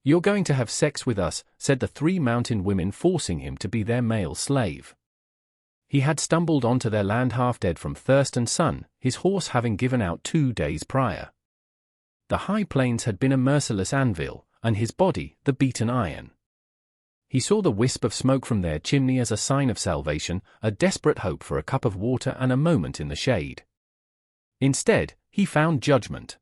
"You're going to have sex with us," said the 3 mountain women, forcing him to be their male slave. He had stumbled onto their land half dead from thirst and sun, his horse having given out 2 days prior. The high plains had been a merciless anvil, and his body, the beaten iron. He saw the wisp of smoke from their chimney as a sign of salvation, a desperate hope for a cup of water and a moment in the shade. Instead, he found judgment.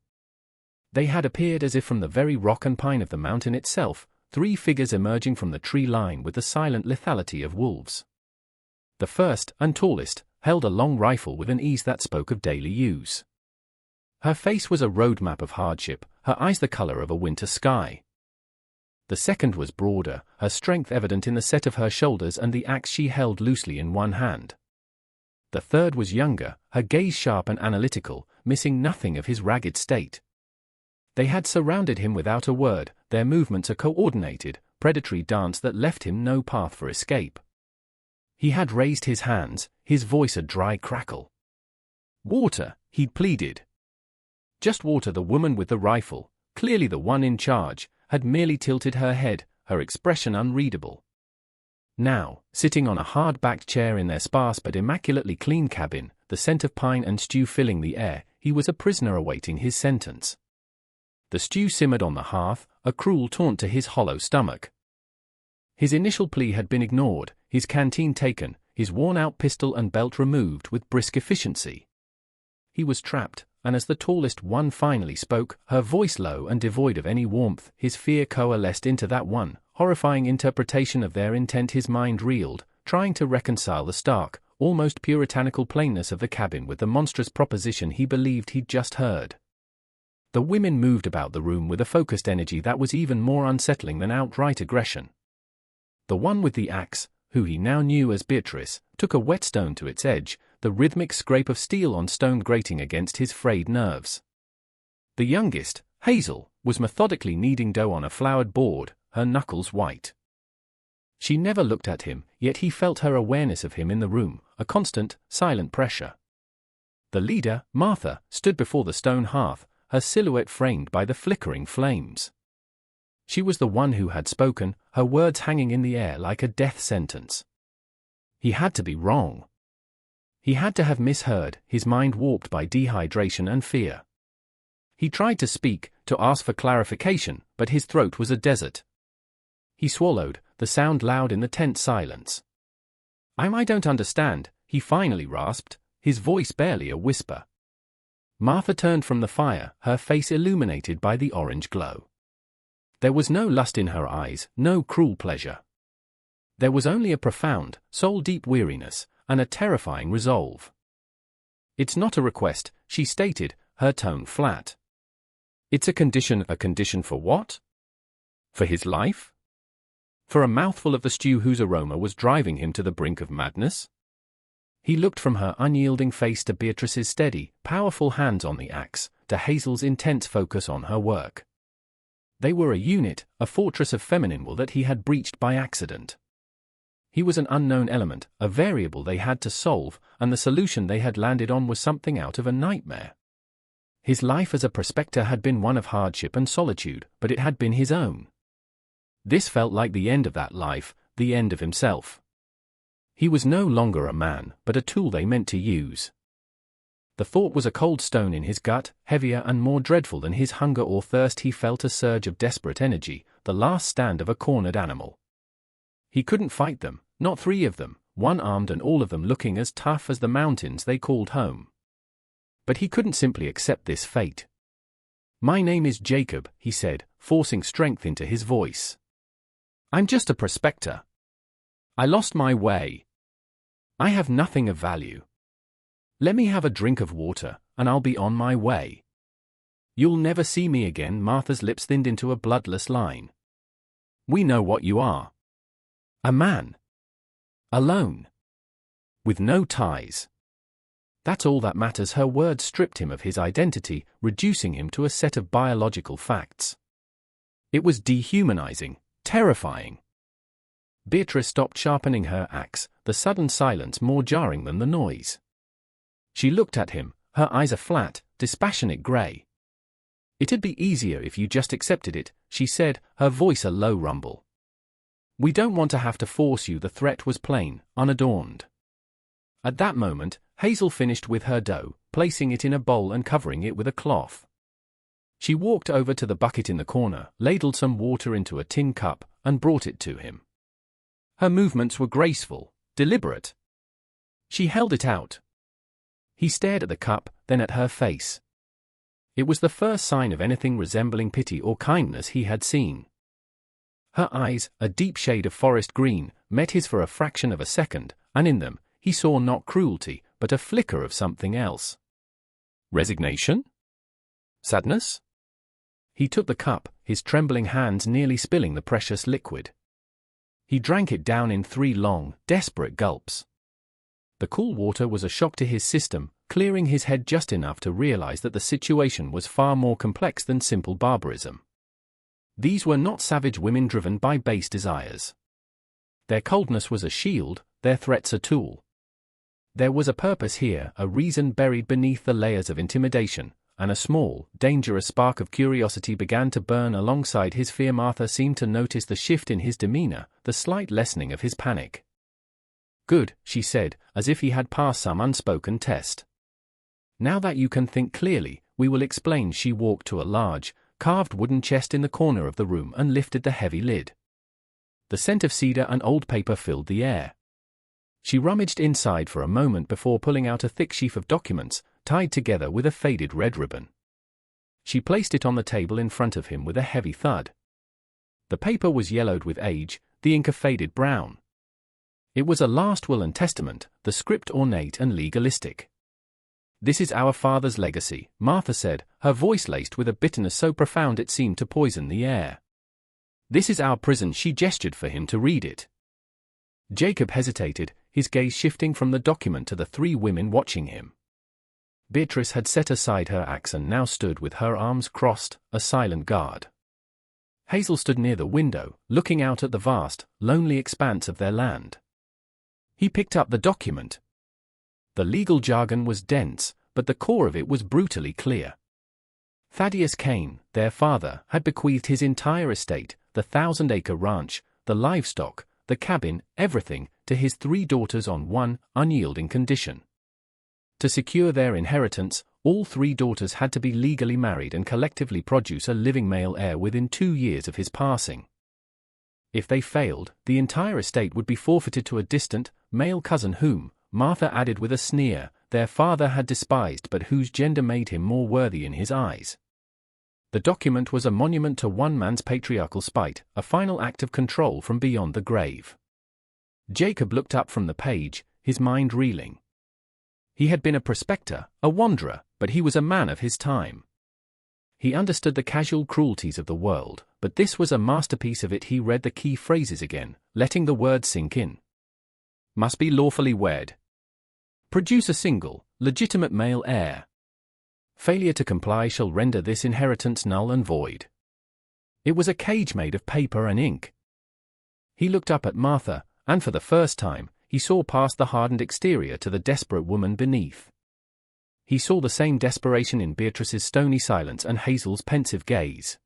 They had appeared as if from the very rock and pine of the mountain itself, 3 figures emerging from the tree line with the silent lethality of wolves. The first, and tallest, held a long rifle with an ease that spoke of daily use. Her face was a roadmap of hardship, her eyes the color of a winter sky. The second was broader, her strength evident in the set of her shoulders and the axe she held loosely in one hand. The third was younger, her gaze sharp and analytical, missing nothing of his ragged state. They had surrounded him without a word, their movements a coordinated, predatory dance that left him no path for escape. He had raised his hands, his voice a dry crackle. "Water," he'd pleaded. Just water. The woman with the rifle, clearly the one in charge, had merely tilted her head, her expression unreadable. Now, sitting on a hard-backed chair in their sparse but immaculately clean cabin, the scent of pine and stew filling the air, he was a prisoner awaiting his sentence. The stew simmered on the hearth, a cruel taunt to his hollow stomach. His initial plea had been ignored, his canteen taken, his worn-out pistol and belt removed with brisk efficiency. He was trapped, and as the tallest one finally spoke, her voice low and devoid of any warmth, his fear coalesced into that one horrifying interpretation of their intent. His mind reeled, trying to reconcile the stark, almost puritanical plainness of the cabin with the monstrous proposition he believed he'd just heard. The women moved about the room with a focused energy that was even more unsettling than outright aggression. The one with the axe, who he now knew as Beatrice, took a whetstone to its edge, the rhythmic scrape of steel on stone grating against his frayed nerves. The youngest, Hazel, was methodically kneading dough on a floured board, her knuckles white. She never looked at him, yet he felt her awareness of him in the room, a constant, silent pressure. The leader, Martha, stood before the stone hearth, her silhouette framed by the flickering flames. She was the one who had spoken, her words hanging in the air like a death sentence. He had to be wrong. He had to have misheard, his mind warped by dehydration and fear. He tried to speak, to ask for clarification, but his throat was a desert. He swallowed, the sound loud in the tense silence. I don't understand," he finally rasped, his voice barely a whisper. Martha turned from the fire, her face illuminated by the orange glow. There was no lust in her eyes, no cruel pleasure. There was only a profound, soul-deep weariness, and a terrifying resolve. "It's not a request," she stated, her tone flat. "It's a condition." "A condition for what?" "For his life? For a mouthful of the stew whose aroma was driving him to the brink of madness?" He looked from her unyielding face to Beatrice's steady, powerful hands on the axe, to Hazel's intense focus on her work. They were a unit, a fortress of feminine will that he had breached by accident. He was an unknown element, a variable they had to solve, and the solution they had landed on was something out of a nightmare. His life as a prospector had been one of hardship and solitude, but it had been his own. This felt like the end of that life, the end of himself. He was no longer a man, but a tool they meant to use. The thought was a cold stone in his gut, heavier and more dreadful than his hunger or thirst. He felt a surge of desperate energy, the last stand of a cornered animal. He couldn't fight them, not 3 of them, one armed and all of them looking as tough as the mountains they called home. But he couldn't simply accept this fate. "My name is Jacob," he said, forcing strength into his voice. "I'm just a prospector. I lost my way. I have nothing of value. Let me have a drink of water, and I'll be on my way." "You'll never see me again." Martha's lips thinned into a bloodless line. "We know what you are. A man. Alone. With no ties. That's all that matters." Her words stripped him of his identity, reducing him to a set of biological facts. It was dehumanizing, terrifying. Beatrice stopped sharpening her axe, the sudden silence more jarring than the noise. She looked at him, her eyes a flat, dispassionate gray. "It'd be easier if you just accepted it," she said, her voice a low rumble. "We don't want to have to force you." The threat was plain, unadorned. At that moment, Hazel finished with her dough, placing it in a bowl and covering it with a cloth. She walked over to the bucket in the corner, ladled some water into a tin cup, and brought it to him. Her movements were graceful, deliberate. She held it out. He stared at the cup, then at her face. It was the first sign of anything resembling pity or kindness he had seen. Her eyes, a deep shade of forest green, met his for a fraction of a second, and in them, he saw not cruelty, but a flicker of something else. Resignation? Sadness? He took the cup, his trembling hands nearly spilling the precious liquid. He drank it down in 3 long, desperate gulps. The cool water was a shock to his system, clearing his head just enough to realize that the situation was far more complex than simple barbarism. These were not savage women driven by base desires. Their coldness was a shield, their threats a tool. There was a purpose here, a reason buried beneath the layers of intimidation, and a small, dangerous spark of curiosity began to burn alongside his fear. Martha seemed to notice the shift in his demeanor, the slight lessening of his panic. "Good," she said, as if he had passed some unspoken test. "Now that you can think clearly, we will explain." She walked to a large, carved wooden chest in the corner of the room and lifted the heavy lid. The scent of cedar and old paper filled the air. She rummaged inside for a moment before pulling out a thick sheaf of documents, tied together with a faded red ribbon. She placed it on the table in front of him with a heavy thud. The paper was yellowed with age, the ink a faded brown. It was a last will and testament, the script ornate and legalistic. "This is our father's legacy," Martha said, her voice laced with a bitterness so profound it seemed to poison the air. "This is our prison." She gestured for him to read it. Jacob hesitated, his gaze shifting from the document to the 3 women watching him. Beatrice had set aside her axe and now stood with her arms crossed, a silent guard. Hazel stood near the window, looking out at the vast, lonely expanse of their land. He picked up the document. The legal jargon was dense, but the core of it was brutally clear. Thaddeus Kane, their father, had bequeathed his entire estate, the 1,000-acre ranch, the livestock, the cabin, everything, to his 3 daughters on one unyielding condition. To secure their inheritance, all 3 daughters had to be legally married and collectively produce a living male heir within 2 years of his passing. If they failed, the entire estate would be forfeited to a distant, male cousin whom, Martha added with a sneer, their father had despised but whose gender made him more worthy in his eyes. The document was a monument to one man's patriarchal spite, a final act of control from beyond the grave. Jacob looked up from the page, his mind reeling. He had been a prospector, a wanderer, but he was a man of his time. He understood the casual cruelties of the world, but this was a masterpiece of it. He read the key phrases again, letting the words sink in. Must be lawfully wed. Produce a single, legitimate male heir. Failure to comply shall render this inheritance null and void. It was a cage made of paper and ink. He looked up at Martha, and for the first time, he saw past the hardened exterior to the desperate woman beneath. He saw the same desperation in Beatrice's stony silence and Hazel's pensive gaze.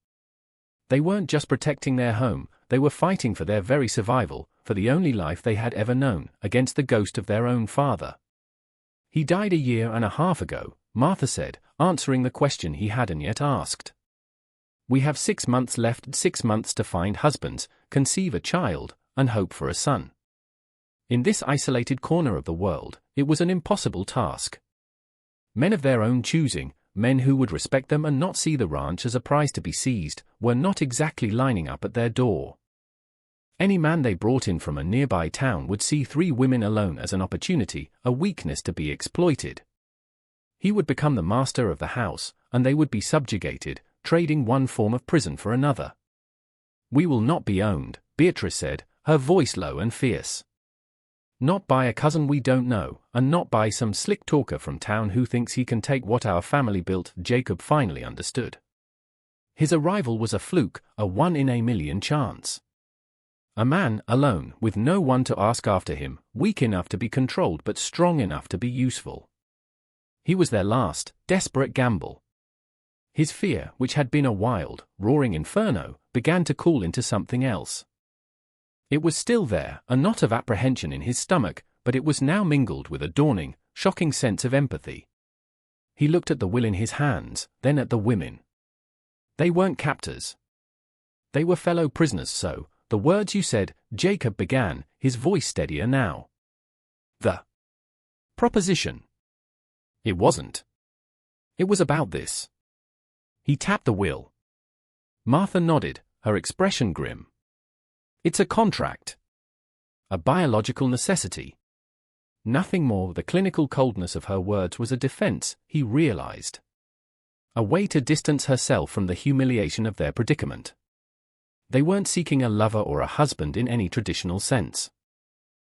They weren't just protecting their home, they were fighting for their very survival, for the only life they had ever known, against the ghost of their own father. "He died 1.5 years ago," Martha said, answering the question he hadn't yet asked. "We have 6 months left, 6 months to find husbands, conceive a child, and hope for a son." In this isolated corner of the world, it was an impossible task. Men of their own choosing, men who would respect them and not see the ranch as a prize to be seized, were not exactly lining up at their door. Any man they brought in from a nearby town would see 3 women alone as an opportunity, a weakness to be exploited. He would become the master of the house, and they would be subjugated, trading one form of prison for another. "We will not be owned," Beatrice said, her voice low and fierce. "Not by a cousin we don't know, and not by some slick talker from town who thinks he can take what our family built." Jacob finally understood. His arrival was a fluke, a 1 in a million chance. A man, alone, with no one to ask after him, weak enough to be controlled but strong enough to be useful. He was their last, desperate gamble. His fear, which had been a wild, roaring inferno, began to cool into something else. It was still there, a knot of apprehension in his stomach, but it was now mingled with a dawning, shocking sense of empathy. He looked at the will in his hands, then at the women. They weren't captors. They were fellow prisoners. So, the words you said, Jacob began, his voice steadier now. The proposition. It wasn't. It was about this. He tapped the will. Martha nodded, her expression grim. It's a contract. A biological necessity. Nothing more. The clinical coldness of her words was a defense, he realized. A way to distance herself from the humiliation of their predicament. They weren't seeking a lover or a husband in any traditional sense.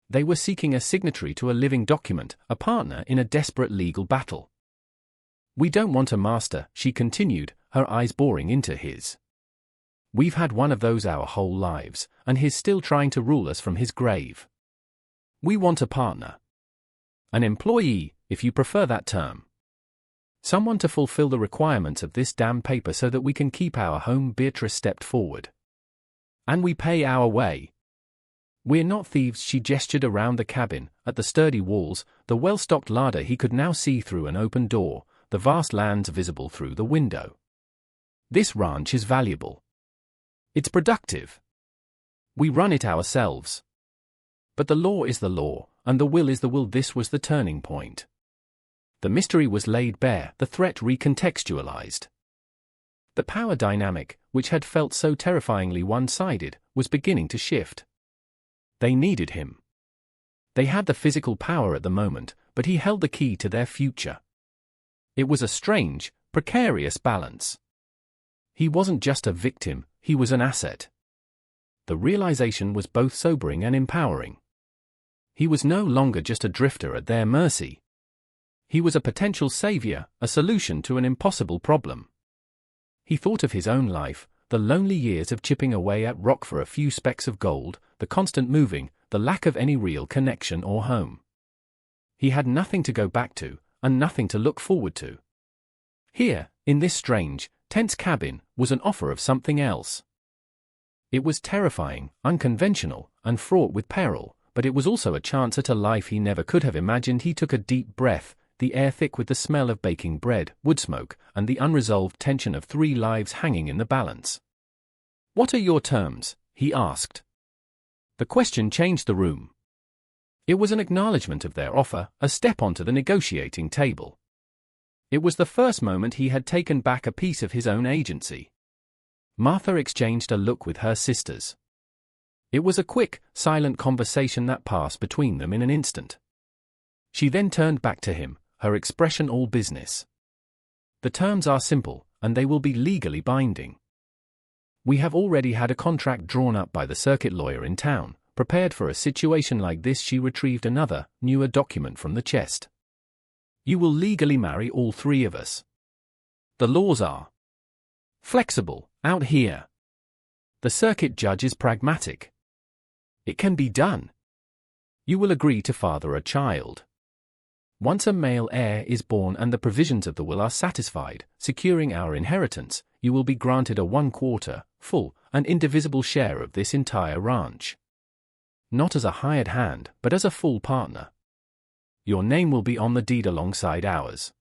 They were seeking a signatory to a living document, a partner in a desperate legal battle. We don't want a master, she continued, her eyes boring into his. We've had one of those our whole lives, and he's still trying to rule us from his grave. We want a partner. An employee, if you prefer that term. Someone to fulfill the requirements of this damn paper so that we can keep our home. Beatrice stepped forward. And we pay our way. We're not thieves. She gestured around the cabin, at the sturdy walls, the well-stocked larder he could now see through an open door, the vast lands visible through the window. This ranch is valuable. It's productive. We run it ourselves. But the law is the law, and the will is the will. This was the turning point. The mystery was laid bare, the threat recontextualized. The power dynamic, which had felt so terrifyingly one-sided, was beginning to shift. They needed him. They had the physical power at the moment, but he held the key to their future. It was a strange, precarious balance. He wasn't just a victim, he was an asset. The realization was both sobering and empowering. He was no longer just a drifter at their mercy. He was a potential savior, a solution to an impossible problem. He thought of his own life, the lonely years of chipping away at rock for a few specks of gold, the constant moving, the lack of any real connection or home. He had nothing to go back to, and nothing to look forward to. Here, in this strange, tense cabin, was an offer of something else. It was terrifying, unconventional, and fraught with peril, but it was also a chance at a life he never could have imagined. He took a deep breath, the air thick with the smell of baking bread, wood smoke, and the unresolved tension of 3 lives hanging in the balance. "What are your terms?" he asked. The question changed the room. It was an acknowledgement of their offer, a step onto the negotiating table. It was the first moment he had taken back a piece of his own agency. Martha exchanged a look with her sisters. It was a quick, silent conversation that passed between them in an instant. She then turned back to him, her expression all business. "The terms are simple, and they will be legally binding. We have already had a contract drawn up by the circuit lawyer in town, prepared for a situation like this." She retrieved another, newer document from the chest. "You will legally marry all 3 of us. The laws are flexible, out here. The circuit judge is pragmatic. It can be done. You will agree to father a child. Once a male heir is born and the provisions of the will are satisfied, securing our inheritance, you will be granted a 1/4, full, and indivisible share of this entire ranch. Not as a hired hand, but as a full partner. Your name will be on the deed alongside ours.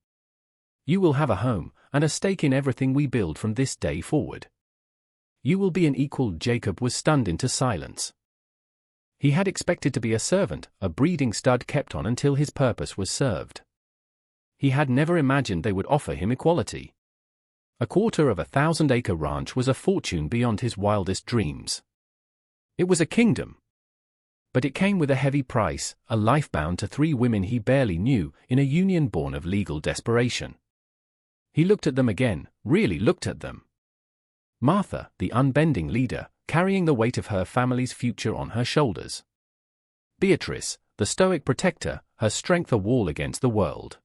You will have a home, and a stake in everything we build from this day forward. You will be an equal." Jacob was stunned into silence. He had expected to be a servant, a breeding stud kept on until his purpose was served. He had never imagined they would offer him equality. A 250-acre ranch was a fortune beyond his wildest dreams. It was a kingdom. But it came with a heavy price, a life bound to 3 women he barely knew, in a union born of legal desperation. He looked at them again, really looked at them. Martha, the unbending leader, carrying the weight of her family's future on her shoulders. Beatrice, the stoic protector, her strength a wall against the world.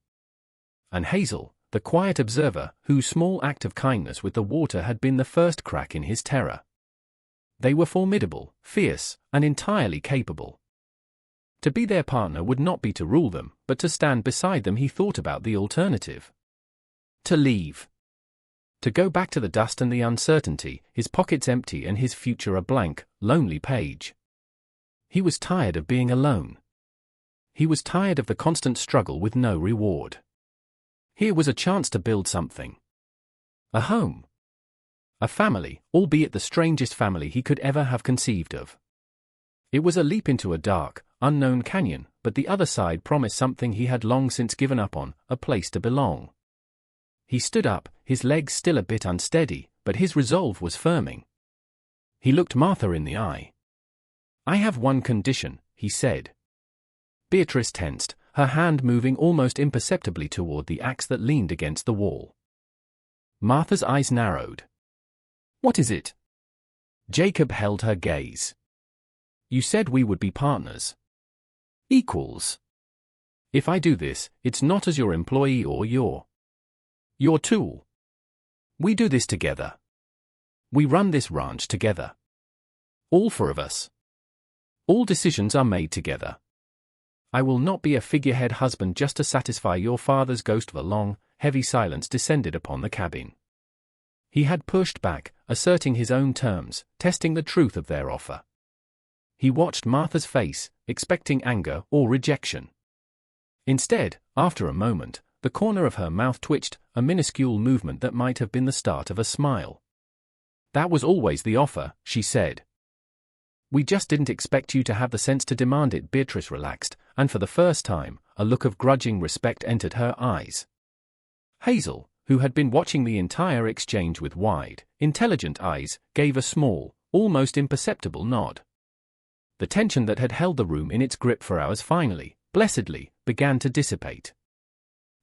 And Hazel, the quiet observer, whose small act of kindness with the water had been the first crack in his terror. They were formidable, fierce, and entirely capable. To be their partner would not be to rule them, but to stand beside them. He thought about the alternative. To leave. To go back to the dust and the uncertainty, his pockets empty and his future a blank, lonely page. He was tired of being alone. He was tired of the constant struggle with no reward. Here was a chance to build something. A home. A family, albeit the strangest family he could ever have conceived of. It was a leap into a dark, unknown canyon, but the other side promised something he had long since given up on, a place to belong. He stood up, his legs still a bit unsteady, but his resolve was firming. He looked Martha in the eye. "I have one condition," he said. Beatrice tensed, her hand moving almost imperceptibly toward the axe that leaned against the wall. Martha's eyes narrowed. "What is it?" Jacob held her gaze. "You said we would be partners. Equals. If I do this, it's not as your employee or your tool. We do this together. We run this ranch together. All four of us. All decisions are made together. I will not be a figurehead husband just to satisfy your father's ghost." A long, heavy silence descended upon the cabin. He had pushed back, asserting his own terms, testing the truth of their offer. He watched Martha's face, expecting anger or rejection. Instead, after a moment, the corner of her mouth twitched, a minuscule movement that might have been the start of a smile. "That was always the offer," she said. "We just didn't expect you to have the sense to demand it." Beatrice relaxed, and for the first time, a look of grudging respect entered her eyes. Hazel, who had been watching the entire exchange with wide, intelligent eyes, gave a small, almost imperceptible nod. The tension that had held the room in its grip for hours finally, blessedly, began to dissipate.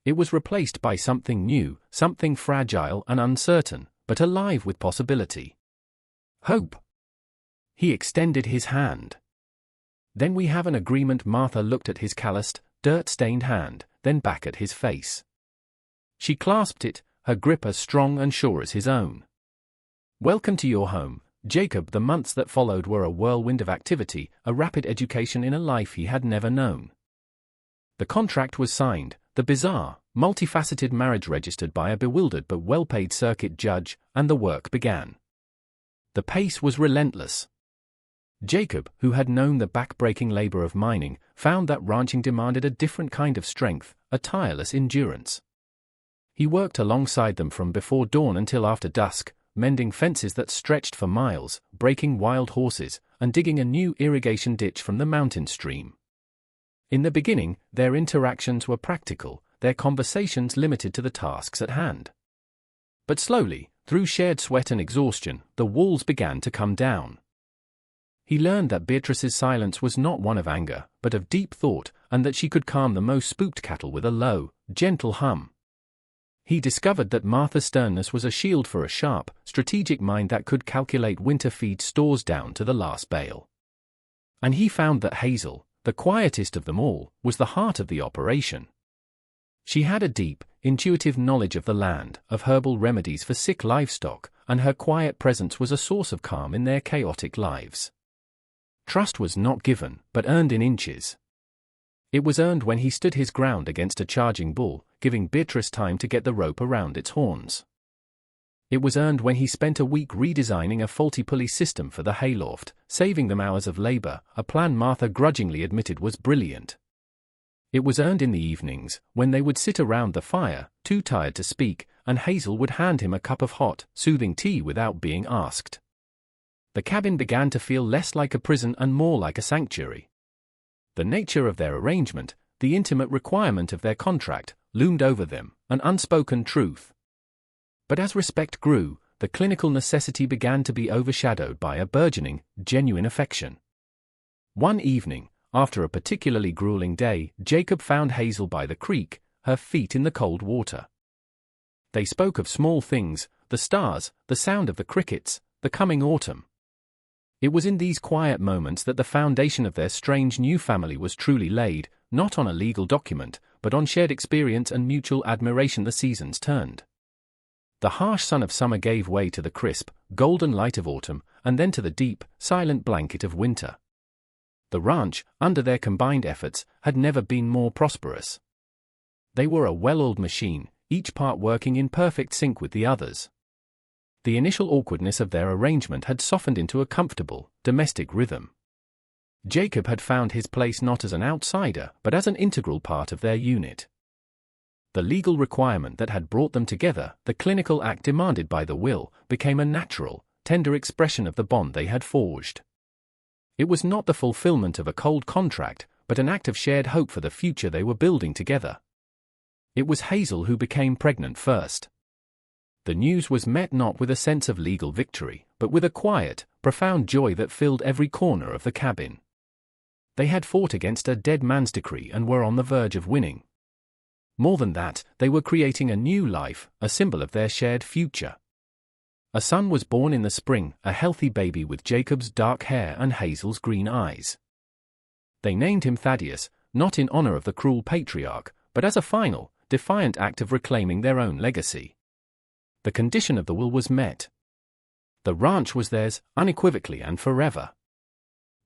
It was replaced by something new, something fragile and uncertain, but alive with possibility. Hope. He extended his hand. "Then we have an agreement." Martha looked at his calloused, dirt-stained hand, then back at his face. She clasped it, her grip as strong and sure as his own. "Welcome to your home, Jacob." The months that followed were a whirlwind of activity, a rapid education in a life he had never known. The contract was signed, the bizarre, multifaceted marriage registered by a bewildered but well-paid circuit judge, and the work began. The pace was relentless. Jacob, who had known the back-breaking labor of mining, found that ranching demanded a different kind of strength, a tireless endurance. He worked alongside them from before dawn until after dusk, mending fences that stretched for miles, breaking wild horses, and digging a new irrigation ditch from the mountain stream. In the beginning, their interactions were practical, their conversations limited to the tasks at hand. But slowly, through shared sweat and exhaustion, the walls began to come down. He learned that Beatrice's silence was not one of anger, but of deep thought, and that she could calm the most spooked cattle with a low, gentle hum. He discovered that Martha's sternness was a shield for a sharp, strategic mind that could calculate winter feed stores down to the last bale. And he found that Hazel, the quietest of them all, was the heart of the operation. She had a deep, intuitive knowledge of the land, of herbal remedies for sick livestock, and her quiet presence was a source of calm in their chaotic lives. Trust was not given, but earned in inches. It was earned when he stood his ground against a charging bull, giving Beatrice time to get the rope around its horns. It was earned when he spent a week redesigning a faulty pulley system for the hayloft, saving them hours of labor, a plan Martha grudgingly admitted was brilliant. It was earned in the evenings, when they would sit around the fire, too tired to speak, and Hazel would hand him a cup of hot, soothing tea without being asked. The cabin began to feel less like a prison and more like a sanctuary. The nature of their arrangement, the intimate requirement of their contract, loomed over them, an unspoken truth. But as respect grew, the clinical necessity began to be overshadowed by a burgeoning, genuine affection. One evening, after a particularly grueling day, Jacob found Hazel by the creek, her feet in the cold water. They spoke of small things, the stars, the sound of the crickets, the coming autumn. It was in these quiet moments that the foundation of their strange new family was truly laid, not on a legal document, but on shared experience and mutual admiration. The seasons turned. The harsh sun of summer gave way to the crisp, golden light of autumn, and then to the deep, silent blanket of winter. The ranch, under their combined efforts, had never been more prosperous. They were a well-oiled machine, each part working in perfect sync with the others. The initial awkwardness of their arrangement had softened into a comfortable, domestic rhythm. Jacob had found his place not as an outsider but as an integral part of their unit. The legal requirement that had brought them together, the clinical act demanded by the will, became a natural, tender expression of the bond they had forged. It was not the fulfillment of a cold contract, but an act of shared hope for the future they were building together. It was Hazel who became pregnant first. The news was met not with a sense of legal victory, but with a quiet, profound joy that filled every corner of the cabin. They had fought against a dead man's decree and were on the verge of winning. More than that, they were creating a new life, a symbol of their shared future. A son was born in the spring, a healthy baby with Jacob's dark hair and Hazel's green eyes. They named him Thaddeus, not in honor of the cruel patriarch, but as a final, defiant act of reclaiming their own legacy. The condition of the will was met. The ranch was theirs, unequivocally and forever.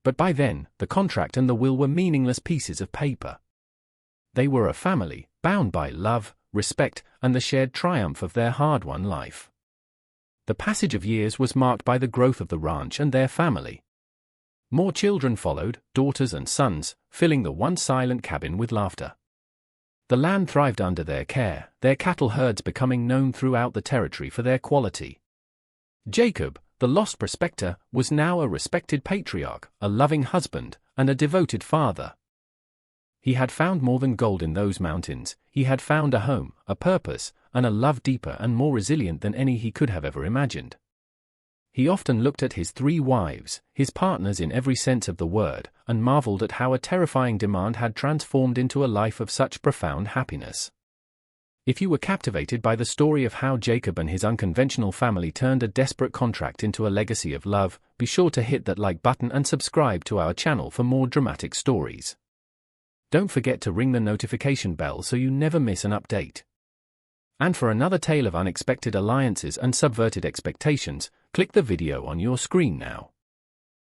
But by then, the contract and the will were meaningless pieces of paper. They were a family, bound by love, respect, and the shared triumph of their hard-won life. The passage of years was marked by the growth of the ranch and their family. More children followed, daughters and sons, filling the once silent cabin with laughter. The land thrived under their care, their cattle herds becoming known throughout the territory for their quality. Jacob, the lost prospector, was now a respected patriarch, a loving husband, and a devoted father. He had found more than gold in those mountains. He had found a home, a purpose, and a love deeper and more resilient than any he could have ever imagined. He often looked at his 3 wives, his partners in every sense of the word, and marveled at how a terrifying demand had transformed into a life of such profound happiness. If you were captivated by the story of how Jacob and his unconventional family turned a desperate contract into a legacy of love, be sure to hit that like button and subscribe to our channel for more dramatic stories. Don't forget to ring the notification bell so you never miss an update. And for another tale of unexpected alliances and subverted expectations, click the video on your screen now.